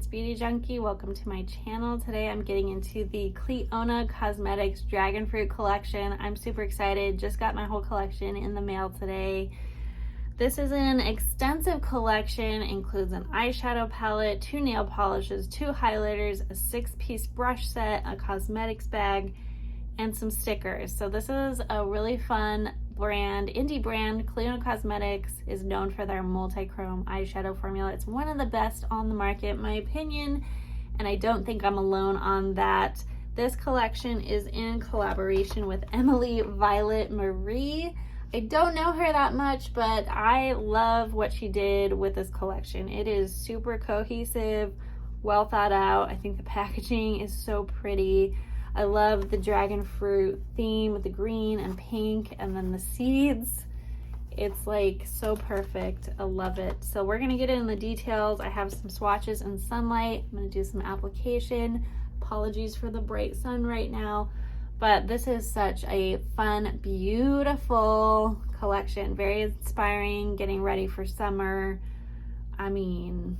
it's Beauty Junkie. Welcome to my channel. Today I'm getting into the Clionadh Cosmetics Dragonfruit collection. I'm super excited. Just got my whole collection in the mail today. This is an extensive collection, includes an eyeshadow palette, 2 nail polishes, 2 highlighters, a 6-piece brush set, a cosmetics bag, and some stickers. So this is a really fun brand, indie brand. Clionadh Cosmetics is known for their multi-chrome eyeshadow formula. It's one of the best on the market, in my opinion, and I don't think I'm alone on that. This collection is in collaboration with Emily Violet Marie. I don't know her that much, but I love what she did with this collection. It is super cohesive, well thought out. I think the packaging is so pretty. I love the dragon fruit theme with the green and pink and then the seeds. It's like so perfect. I love it. So we're gonna get into the details. I have some swatches and sunlight. I'm gonna do some application. Apologies for the bright sun right now, but this is such a fun, beautiful collection. Very inspiring, getting ready for summer. I mean,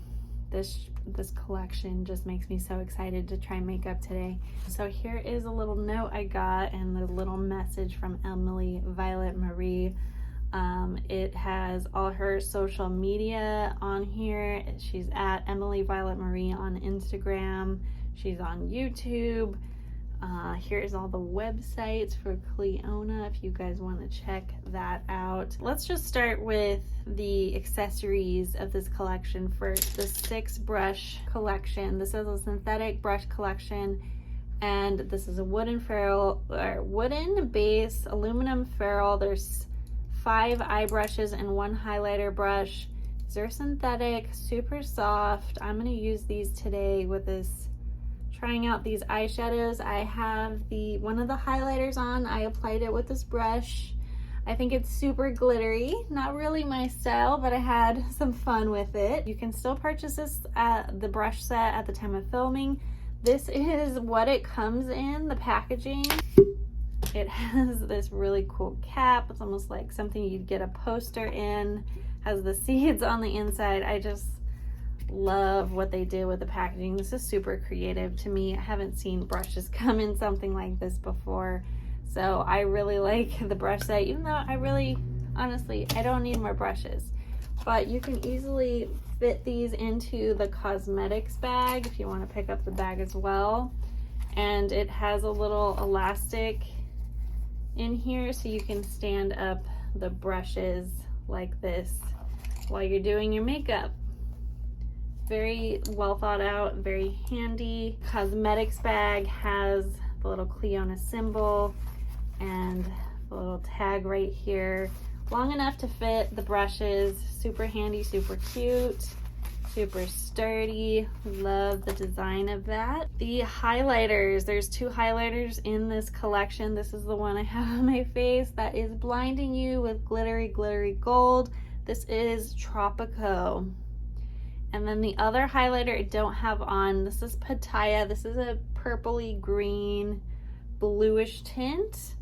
this collection just makes me so excited to try makeup today. So here is a little note I got and the little message from Emily Violet Marie. It has all her social media on here. She's at Emily Violet Marie on Instagram. She's on YouTube. Here's all the websites for Clionadh if you guys want to check that out. Let's just start with the accessories of this collection first. The 6 brush collection. This is a synthetic brush collection, and this is a wooden ferrule or wooden base aluminum ferrule. There's 5 eye brushes and 1 highlighter brush. These are synthetic, super soft. I'm going to use these today with this. Trying out these eyeshadows. I have one of the highlighters on. I applied it with this brush. I think it's super glittery. Not really my style, but I had some fun with it. You can still purchase this at the brush set at the time of filming. This is what it comes in, the packaging. It has this really cool cap. It's almost like something you'd get a poster in. Has the seeds on the inside. I just love what they did with the packaging. This is super creative to me. I haven't seen brushes come in something like this before, so I really like the brush set, even though honestly I don't need more brushes. But you can easily fit these into the cosmetics bag if you want to pick up the bag as well. And it has a little elastic in here so you can stand up the brushes like this while you're doing your makeup. Very well thought out, very handy. Cosmetics bag has the little Clionadh symbol and the little tag right here. Long enough to fit the brushes. Super handy, super cute, super sturdy. Love the design of that. The highlighters, there's 2 highlighters in this collection. This is the one I have on my face that is blinding you with glittery, glittery gold. This is Tropico. And then the other highlighter I don't have on, this is Pitaya. This is a purpley green, bluish tint.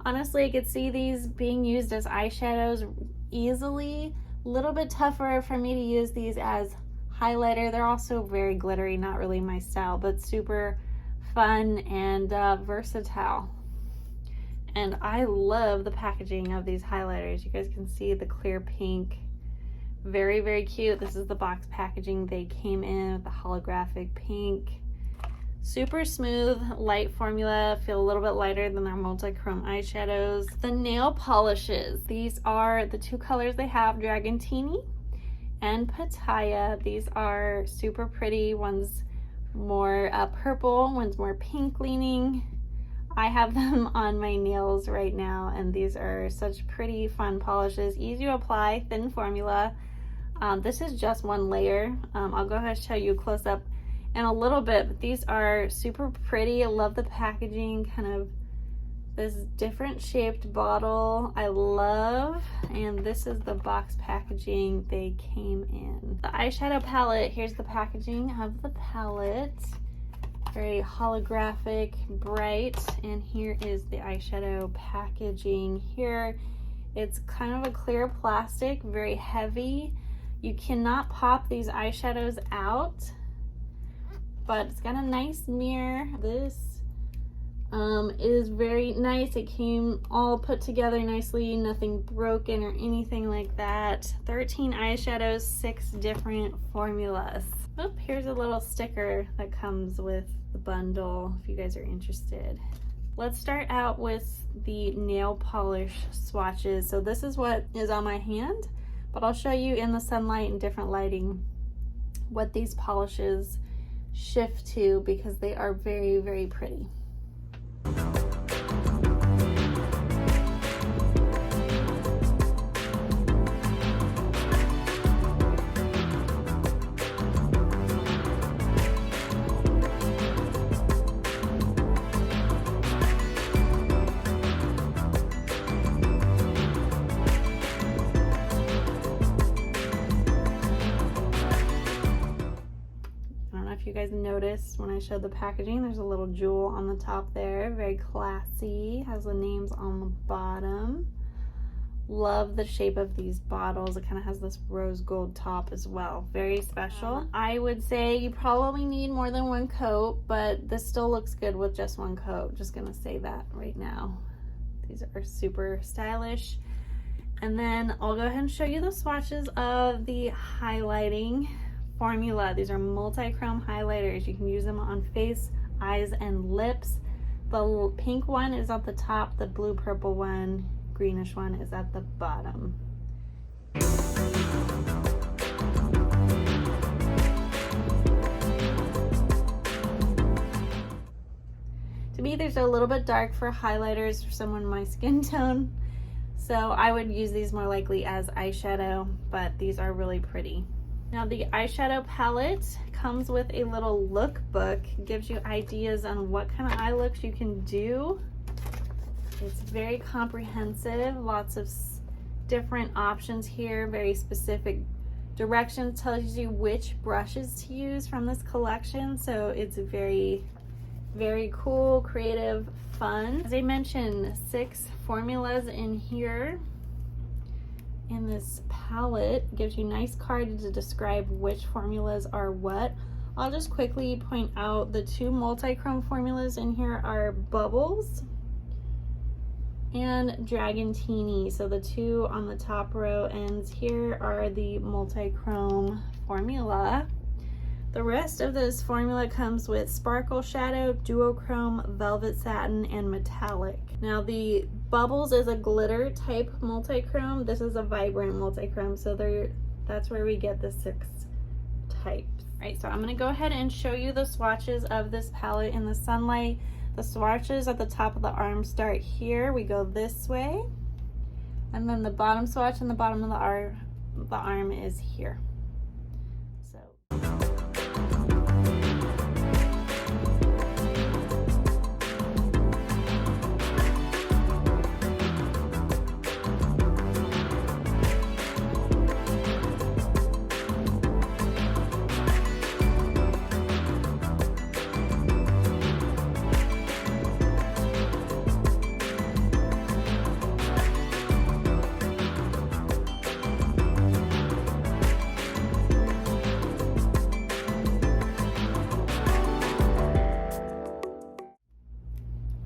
Honestly, I could see these being used as eyeshadows easily. A little bit tougher for me to use these as highlighter. They're also very glittery, not really my style, but super fun and versatile. And I love the packaging of these highlighters. You guys can see the clear pink. Very, very cute. This is the box packaging they came in with the holographic pink. Super smooth, light formula. Feel a little bit lighter than their multi-chrome eyeshadows. The nail polishes. These are the 2 colors they have, Dragontini and Pitaya. These are super pretty. One's more purple, one's more pink leaning. I have them on my nails right now, and these are such pretty, fun polishes. Easy to apply, thin formula. This is just 1 layer. I'll go ahead and show you a close-up in a little bit, but these are super pretty. I love the packaging, kind of this different shaped bottle I love, and this is the box packaging they came in. The eyeshadow palette, here's the packaging of the palette. Very holographic, bright, and here is the eyeshadow packaging here. It's kind of a clear plastic, very heavy. You cannot pop these eyeshadows out. but it's got a nice mirror. This is very nice. It came all put together nicely, nothing broken or anything like that. 13 eyeshadows, 6 different formulas. Oh, here's a little sticker that comes with the bundle if you guys are interested. Let's start out with the nail polish swatches. So this is what is on my hand, but I'll show you in the sunlight and different lighting what these polishes shift to, because they are very, very pretty. You guys noticed when I showed the packaging, there's a little jewel on the top there, very classy, has the names on the bottom. Love the shape of these bottles. It kind of has this rose gold top as well, very special. I would say you probably need more than one coat, but this still looks good with just one coat. Just gonna say that right now. These are super stylish. And then I'll go ahead and show you the swatches of the highlighting formula. These are multi-chrome highlighters. You can use them on face, eyes, and lips. The pink one is at the top, the blue purple one, greenish one is at the bottom. To me, these are a little bit dark for highlighters for someone my skin tone, so I would use these more likely as eyeshadow, but these are really pretty. Now the eyeshadow palette comes with a little lookbook. It gives you ideas on what kind of eye looks you can do. It's very comprehensive, lots of different options here, very specific directions, tells you which brushes to use from this collection. So it's very, very cool, creative, fun. As I mentioned, 6 formulas in here. In this palette, gives you nice cards to describe which formulas are what. I'll just quickly point out the 2 multi-chrome formulas in here are Bubbles and Dragontini. So the 2 on the top row ends here are the multi-chrome formula. The rest of this formula comes with Sparkle Shadow, Duochrome, Velvet Satin, and Metallic. Now the Bubbles is a glitter type multi-chrome. This is a vibrant multi-chrome, so that's where we get the 6 types. All right, so I'm gonna go ahead and show you the swatches of this palette in the sunlight. The swatches at the top of the arm start here. We go this way, and then the bottom swatch and the bottom of the arm is here.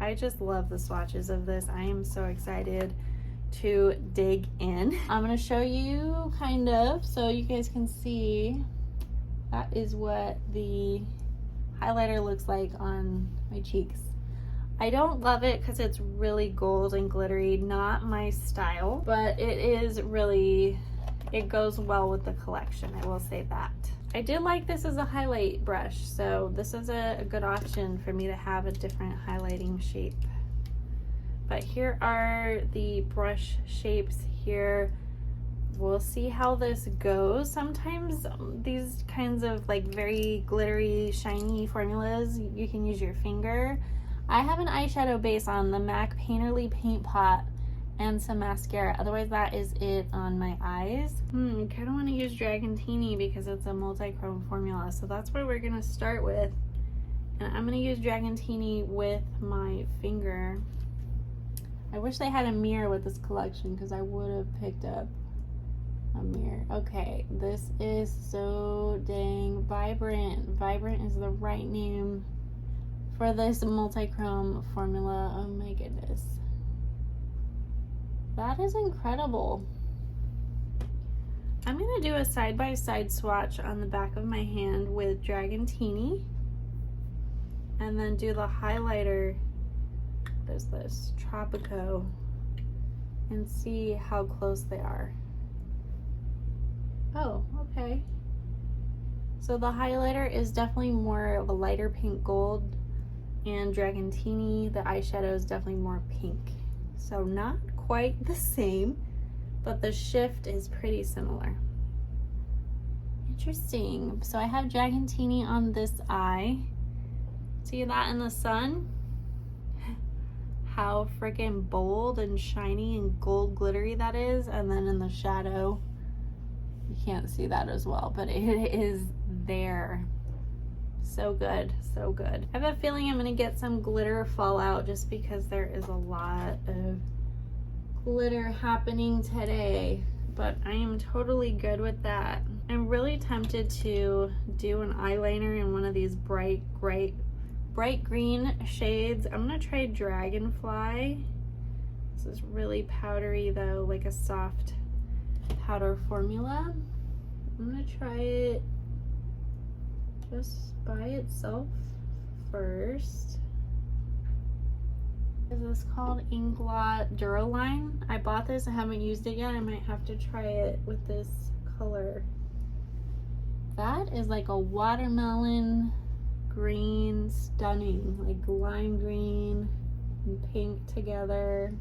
I just love the swatches of this. I am so excited to dig in. I'm gonna show you kind of so you guys can see. That is what the highlighter looks like on my cheeks. I don't love it because it's really gold and glittery, not my style, but it is really, it goes well with the collection, I will say that. I did like this as a highlight brush, so this is a good option for me to have a different highlighting shape. But here are the brush shapes here. We'll see how this goes. Sometimes these kinds of like very glittery, shiny formulas, you can use your finger. I have an eyeshadow base on the MAC Painterly Paint Pot and some mascara. Otherwise, that is it on my eyes. I kind of want to use Dragontini because it's a multi-chrome formula. So that's what we're going to start with. And I'm going to use Dragontini with my finger. I wish they had a mirror with this collection because I would have picked up a mirror. Okay, this is so dang vibrant. Vibrant is the right name for this multi-chrome formula. Oh my goodness. That is incredible. I'm gonna do a side-by-side swatch on the back of my hand with Dragontini, and then do the highlighter, what is this, Tropico, and see how close they are. Oh, okay. So the highlighter is definitely more of a lighter pink gold, and Dragontini, the eyeshadow, is definitely more pink. So not quite the same, but the shift is pretty similar. Interesting. So I have Dragontini on this eye. See that in the sun? How freaking bold and shiny and gold glittery that is. And then in the shadow, you can't see that as well, but it is there. So good, so good. I have a feeling I'm gonna get some glitter fallout just because there is a lot of glitter happening today, but I am totally good with that. I'm really tempted to do an eyeliner in one of these bright green shades. I'm gonna try Dragonfly. This is really powdery though, like a soft powder formula. I'm gonna try it just by itself first. Is this called Inglot Duraline? I bought this, I haven't used it yet. I might have to try it with this color. That is like a watermelon green, stunning, like lime green and pink together.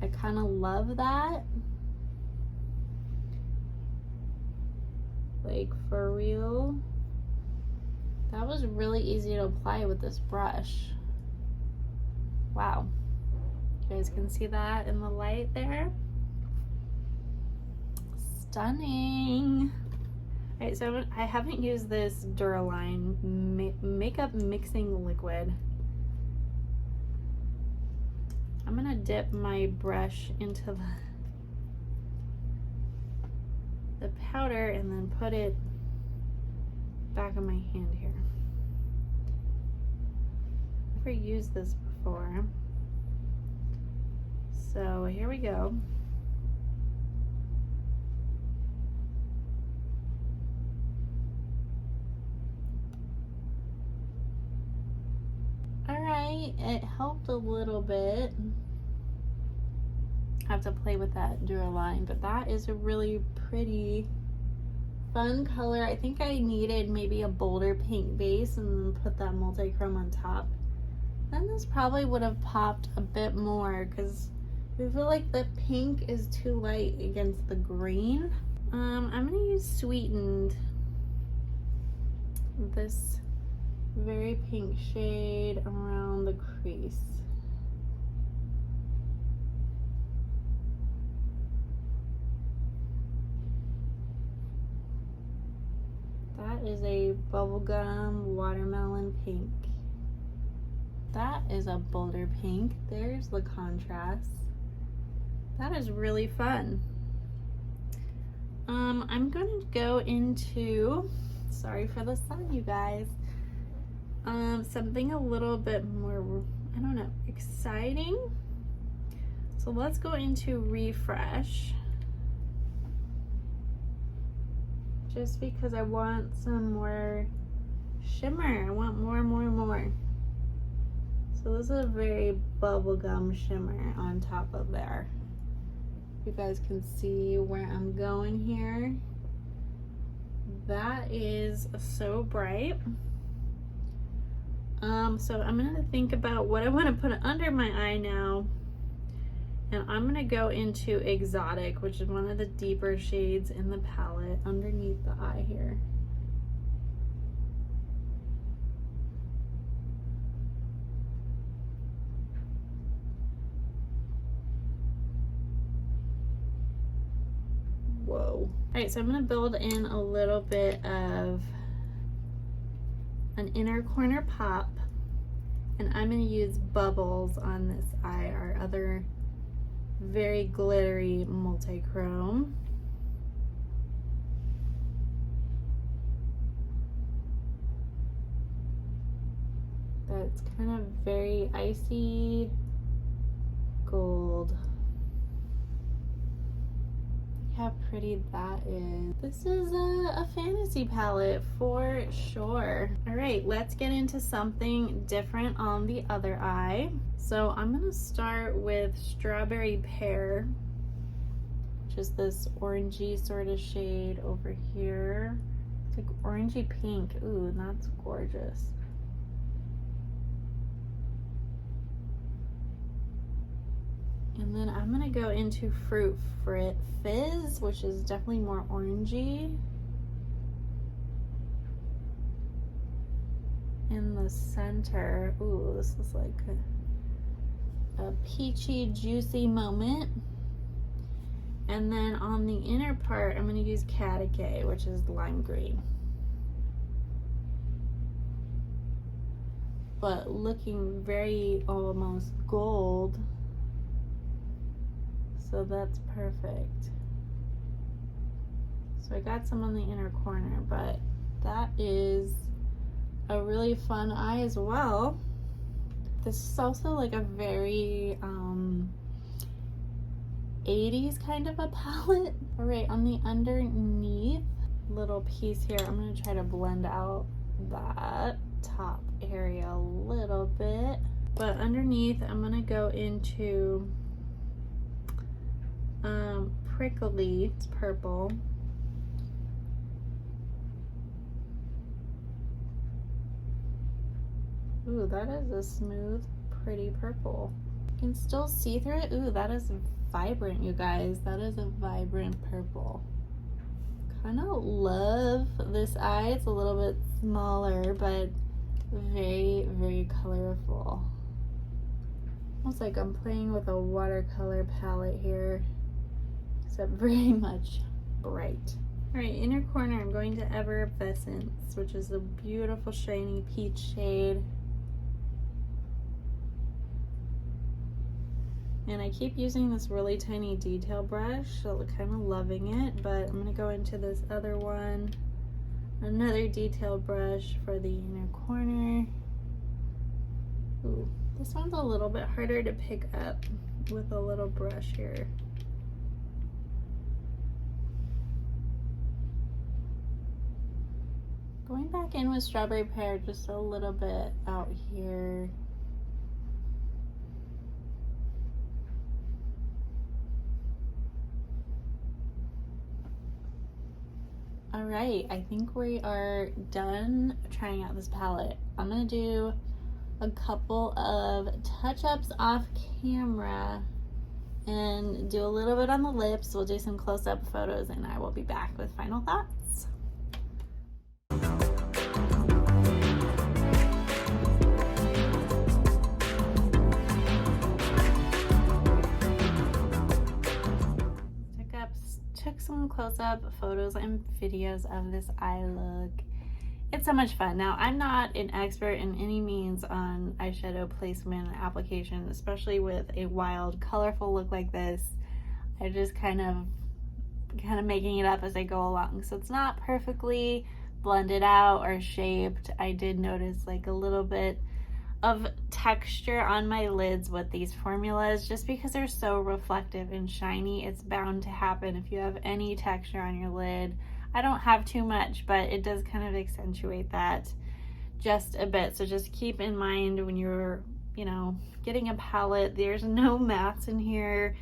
I kind of love that. Like for real. That was really easy to apply with this brush. Wow. You guys can see that in the light there. Stunning. All right, so I haven't used this Duraline makeup mixing liquid. I'm gonna dip my brush into the powder and then put it back on my hand here. I've never used this before. So here we go. All right, it helped a little bit. I have to play with that Duraline, but that is a really pretty fun color. I think I needed maybe a bolder pink base and then put that multi-chrome on top. Then this probably would have popped a bit more because I feel like the pink is too light against the green. I'm gonna use Sweetened, this very pink shade around the crease. That is a bubblegum watermelon pink. That is a bolder pink. There's the contrast. That is really fun. I'm gonna go into, sorry for the sun, you guys, something a little bit more, I don't know, exciting. So let's go into Refresh. Just because I want some more shimmer. I want more. So this is a very bubblegum shimmer on top of there. You guys can see where I'm going here. That is so bright. So I'm gonna think about what I want to put under my eye now. And I'm gonna go into Exotic, which is one of the deeper shades in the palette underneath the eye here. Whoa. All right, so I'm gonna build in a little bit of an inner corner pop, and I'm gonna use Bubbles on this eye, our other very glittery multi-chrome. that's kind of very icy gold. How pretty that is. This is a fantasy palette for sure. All right, let's get into something different on the other eye. So I'm gonna start with Strawberry Pear, which is this orangey sort of shade over here. It's like orangey pink. Ooh, that's gorgeous. And then I'm gonna go into Fruit Fizz, which is definitely more orangey. In the center, ooh, this is like a peachy, juicy moment. And then on the inner part, I'm gonna use Catacay, which is lime green. But looking very almost gold. So that's perfect. So I got some on the inner corner, but that is a really fun eye as well. This is also like a very 80s kind of a palette. All right, on the underneath little piece here, I'm gonna try to blend out that top area a little bit. But underneath, I'm gonna go into Prickly, it's purple. Ooh, that is a smooth, pretty purple. You can still see through it. Ooh, that is vibrant, you guys. That is a vibrant purple. Kind of love this eye. It's a little bit smaller, but very, very colorful. Almost like I'm playing with a watercolor palette here, except very much bright. All right, inner corner, I'm going to Effervescence, which is a beautiful shiny peach shade. And I keep using this really tiny detail brush, so I'm kind of loving it, but I'm gonna go into this other one, another detail brush for the inner corner. Ooh, this one's a little bit harder to pick up with a little brush here. Going back in with Strawberry Pear just a little bit out here. All right, I think we are done trying out this palette. I'm gonna do a couple of touch-ups off camera and do a little bit on the lips. We'll do some close-up photos and I will be back with final thoughts. Took some close-up photos and videos of this eye look. It's so much fun. Now, I'm not an expert in any means on eyeshadow placement and application, especially with a wild, colorful look like this. I just kind of making it up as I go along. So it's not perfectly blended out or shaped. I did notice like a little bit of texture on my lids with these formulas, just because they're so reflective and shiny. It's bound to happen if you have any texture on your lid. I don't have too much, but it does kind of accentuate that just a bit. So just keep in mind when you're, getting a palette, there's no mattes in here.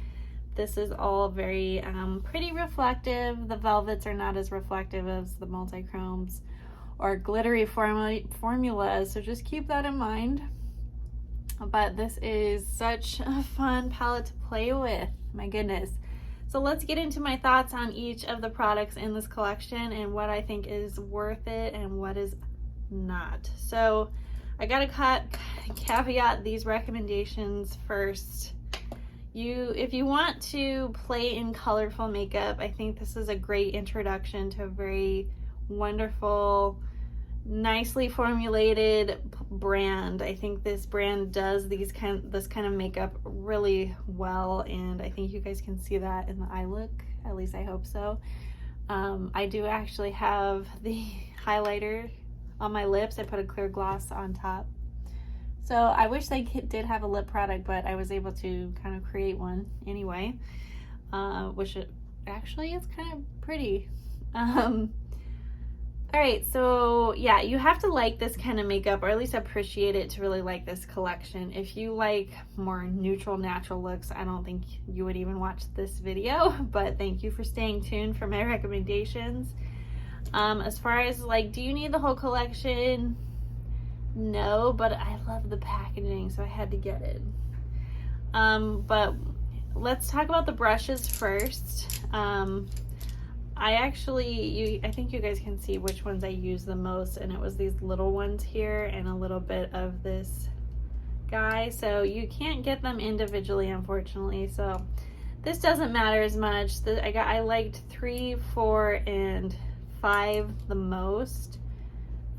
This is all very pretty reflective. The velvets are not as reflective as the multi-chromes or glittery formulas, so just keep that in mind. But this is such a fun palette to play with, my goodness. So let's get into my thoughts on each of the products in this collection and what I think is worth it and what is not. So I gotta caveat these recommendations first. If you want to play in colorful makeup, I think this is a great introduction to a very wonderful, nicely formulated brand. I think this brand does this kind of makeup really well, and I think you guys can see that in the eye look. At least I hope so. I do actually have the highlighter on my lips. I put a clear gloss on top So I wish they did have a lip product, but I was able to kind of create one anyway, which it actually is kind of pretty. All right, so yeah, you have to like this kind of makeup, or at least appreciate it to really like this collection. If you like more neutral, natural looks, I don't think you would even watch this video, but thank you for staying tuned for my recommendations. As far as like, do you need the whole collection? No, but I love the packaging, so I had to get it. But let's talk about the brushes first. I think you guys can see which ones I use the most, and it was these little ones here and a little bit of this guy. So you can't get them individually, unfortunately. So this doesn't matter as much. I liked 3, 4, and 5 the most.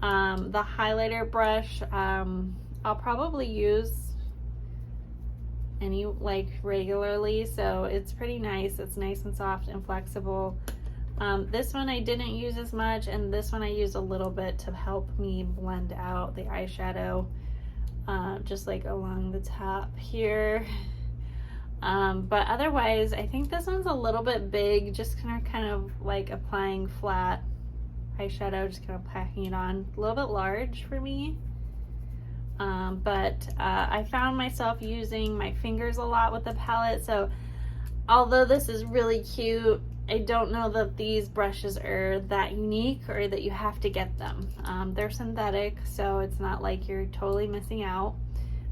The highlighter brush, I'll probably use regularly, so it's pretty nice. It's nice and soft and flexible. This one I didn't use as much, and this one I used a little bit to help me blend out the eyeshadow, just like along the top here. But otherwise, I think this one's a little bit big, just kind of like applying flat eyeshadow, just kind of packing it on. A little bit large for me. But I found myself using my fingers a lot with the palette, so although this is really cute, I don't know that these brushes are that unique or that you have to get them. They're synthetic, so it's not like you're totally missing out.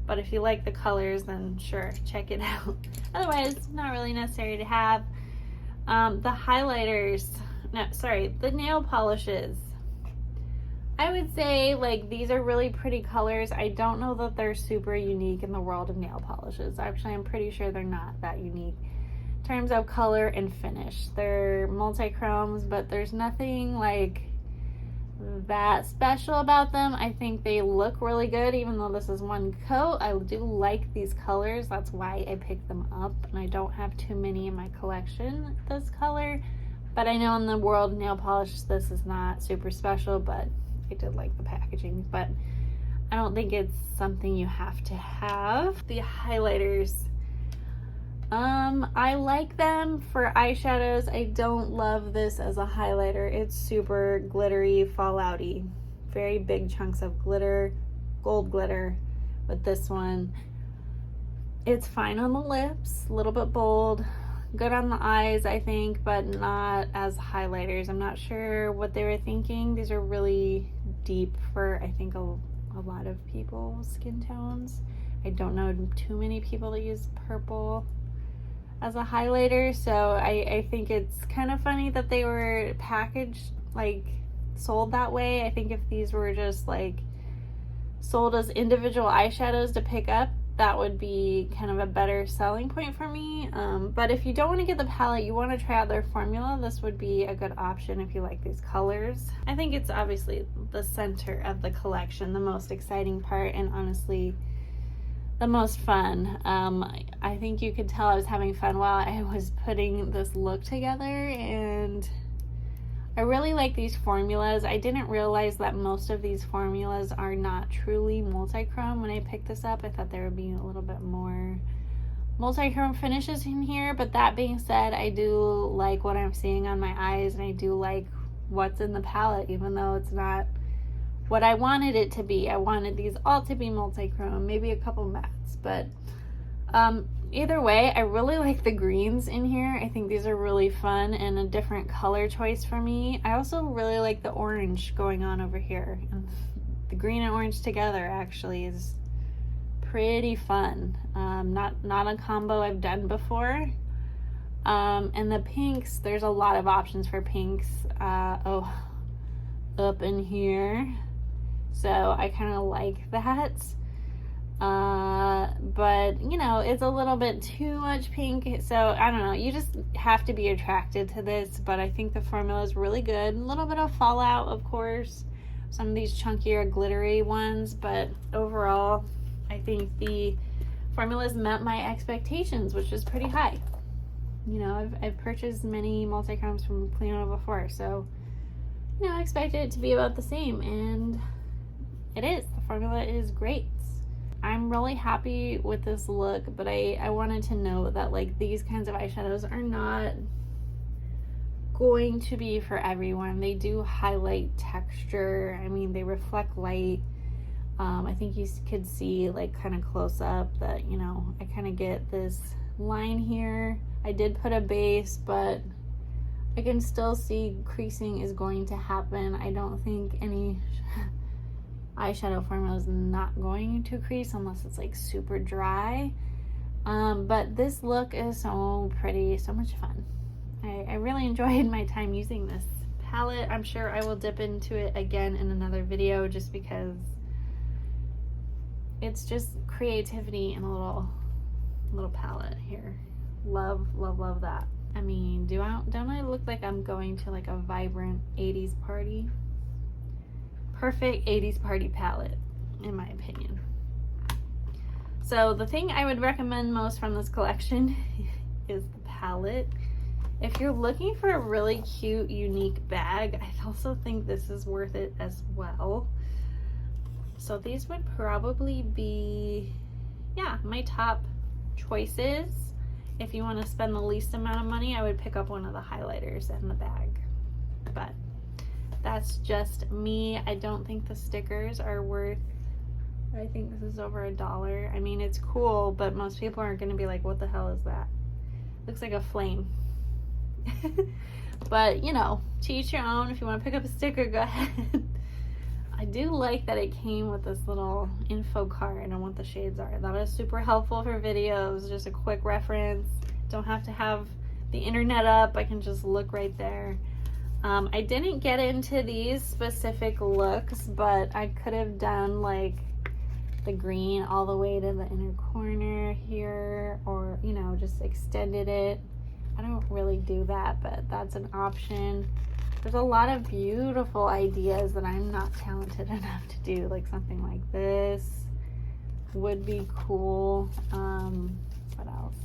But if you like the colors, then sure, check it out. Otherwise, not really necessary to have. The highlighters, the nail polishes. I would say like these are really pretty colors. I don't know that they're super unique in the world of nail polishes. Actually, I'm pretty sure they're not that unique in terms of color and finish. They're multi-chromes, but there's nothing like that special about them. I think they look really good, even though this is one coat. I do like these colors. That's why I picked them up, and I don't have too many in my collection this color. But I know in the world of nail polish, this is not super special, but I did like the packaging. But I don't think it's something you have to have. The highlighters, I like them for eyeshadows. I don't love this as a highlighter. It's super glittery, fallouty. Very big chunks of glitter, gold glitter with this one. It's fine on the lips, a little bit bold. Good on the eyes, I think, but not as highlighters. I'm not sure what they were thinking. These are really deep for, I think, a lot of people's skin tones. I don't know too many people that use purple as a highlighter, so I think it's kind of funny that they were packaged, like sold that way. I think if these were just like sold as individual eyeshadows to pick up, that would be kind of a better selling point for me. But if you don't want to get the palette, you want to try out their formula, this would be a good option if you like these colors. I think it's obviously the center of the collection, the most exciting part, and honestly the most fun. I think you could tell I was having fun while I was putting this look together, and I really like these formulas. I didn't realize that most of these formulas are not truly multi-chrome. When I picked this up, I thought there would be a little bit more multi-chrome finishes in here, but that being said, I do like what I'm seeing on my eyes, and I do like what's in the palette, even though it's not what I wanted it to be. I wanted these all to be multi-chrome, maybe a couple mattes, but either way, I really like the greens in here. I think these are really fun and a different color choice for me. I also really like the orange going on over here. And the green and orange together actually is pretty fun. Not a combo I've done before. And the pinks, there's a lot of options for pinks. Up in here. So I kind of like that. But you know, it's a little bit too much pink, so I don't know, you just have to be attracted to this. But I think the formula is really good. A little bit of fallout, of course, some of these chunkier glittery ones, but overall I think the formulas met my expectations, which is pretty high. You know, I've purchased many multi-chromes from Clionadh before, so you know, I expected it to be about the same, and it is. The formula is great. I'm really happy with this look, but I wanted to note that like these kinds of eyeshadows are not going to be for everyone. They do highlight texture. I mean, they reflect light. I think you could see like kind of close up that, you know, I kind of get this line here. I did put a base, but I can still see creasing is going to happen. I don't think any eyeshadow formula is not going to crease unless it's like super dry. But this look is so pretty, so much fun. I really enjoyed my time using this palette. I'm sure I will dip into it again in another video just because it's just creativity in a little palette here. Love, love, love that. I mean, don't I look like I'm going to like a vibrant 80s party? Perfect 80s party palette, in my opinion. So the thing I would recommend most from this collection is the palette. If you're looking for a really cute, unique bag, I also think this is worth it as well. So these would probably be, yeah, my top choices. If you want to spend the least amount of money, I would pick up one of the highlighters in the bag. But that's just me. I don't think the stickers are worth, I think this is over $1. I mean, it's cool, but most people aren't going to be like, what the hell is that? Looks like a flame. But, you know, to each your own. If you want to pick up a sticker, go ahead. I do like that it came with this little info card on what the shades are. That is super helpful for videos. Just a quick reference. Don't have to have the internet up. I can just look right there. I didn't get into these specific looks, but I could have done like the green all the way to the inner corner here, or, you know, just extended it. I don't really do that, but that's an option. There's a lot of beautiful ideas that I'm not talented enough to do, like something like this would be cool. What else?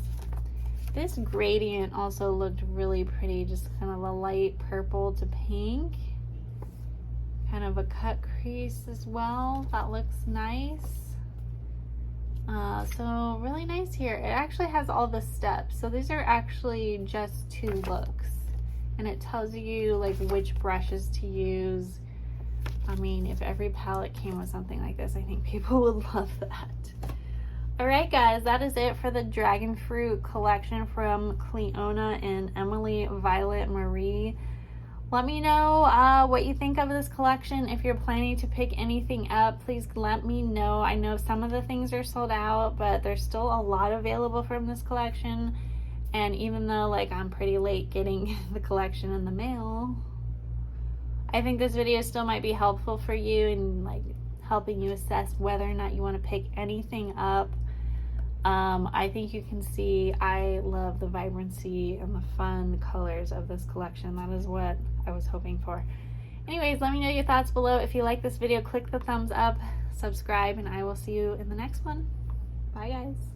This gradient also looked really pretty, just kind of a light purple to pink. Kind of a cut crease as well. That looks nice. So really nice here. It actually has all the steps. So these are actually just 2 looks. And it tells you like which brushes to use. I mean, if every palette came with something like this, I think people would love that. Alright guys, that is it for the DragonFruit collection from Clionadh and Emily Violet Marie. Let me know what you think of this collection. If you're planning to pick anything up, please let me know. I know some of the things are sold out, but there's still a lot available from this collection. And even though like I'm pretty late getting the collection in the mail, I think this video still might be helpful for you in like helping you assess whether or not you want to pick anything up. I think you can see I love the vibrancy and the fun colors of this collection. That is what I was hoping for. Anyways, let me know your thoughts below. If you like this video, click the thumbs up, subscribe, and I will see you in the next one. Bye guys.